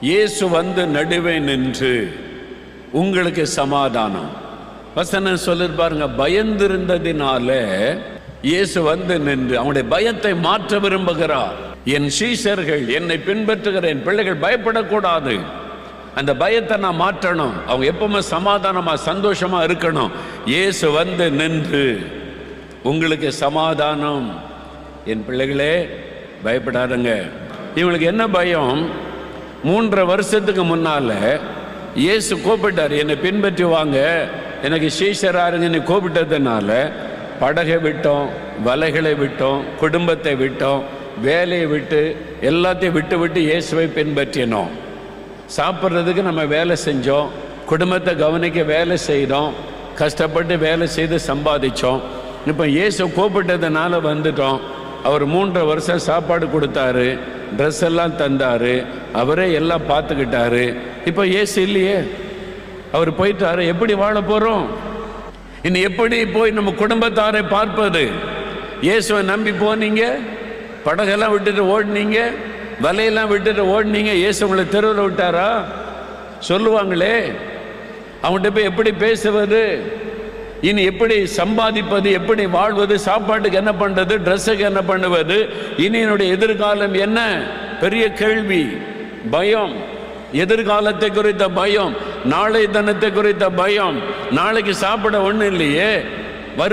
இயேசு வந்து நடுவே நின்று உங்களுக்கு சமாதானம். வசனம் சொல்லிருப்பாருங்க, பயந்திருந்ததினால இயேசு வந்து நின்று அவனுடைய பயத்தை மாற்ற விரும்புகிறார். என் சீஷர்கள், என்னை பின்பற்றுகிற என் பிள்ளைகள் பயப்படக்கூடாது. அந்த பயத்தை நான் மாற்றணும். அவங்க எப்பவுமே சமாதானமா சந்தோஷமா இருக்கணும். இயேசு வந்து நின்று உங்களுக்கு சமாதானம். என் பிள்ளைகளே பயப்படாதுங்க. இவங்களுக்கு என்ன பயம்? 3.5 வருஷத்துக்கு முன்னால இயேசு கூப்பிட்டார், என்னை பின்பற்றி வாங்க, எனக்கு சீஷராருங்கன்னு கூப்பிட்டதுனால படகை விட்டோம், வலைகளை விட்டோம், குடும்பத்தை விட்டோம், வேலையை விட்டு எல்லாத்தையும் விட்டு விட்டு இயேசுவை பின்பற்றினோம். சாப்பிட்றதுக்கு நம்ம வேலை செஞ்சோம், குடும்பத்தை கவனிக்க வேலை செய்தோம், கஷ்டப்பட்டு வேலை செய்து சம்பாதிச்சோம். இப்போ இயேசு கூப்பிட்டதுனால வந்துட்டோம். அவர் 3.5 வருஷம் சாப்பாடு கொடுத்தாரு, ட்ரெஸ் எல்லாம் தந்தார், அவரே எல்லாம் பார்த்துக்கிட்டாரு. இப்போ இயேசு இல்லையே, அவர் போயிட்டாரு. எப்படி வாழ போகிறோம்? இனி எப்படி போய் நம்ம குடும்பத்தாரை பார்ப்பது? இயேசுவை நம்பி போனீங்க, படகெல்லாம் விட்டுட்டு ஓடினீங்க, வலையெல்லாம் விட்டுட்டு ஓடினீங்க, இயேசு உங்களை தெருவில் விட்டாரா? சொல்லுவாங்களே. அவங்கள்ட்ட போய் எப்படி பேசுவது? இனி எப்படி சம்பாதிப்பது? எப்படி வாழ்வது? சாப்பாட்டுக்கு என்ன பண்ணுறது? ட்ரெஸ்ஸுக்கு என்ன பண்ணுவது? இனி என்னுடைய எதிர்காலம் என்ன? பெரிய கேள்வி. பயம், எதிர்காலத்தை குறித்த பயம், நாளை தினத்தை குறித்த பயம். நாளைக்கு சாப்பிட ஒன்றும் இல்லையே,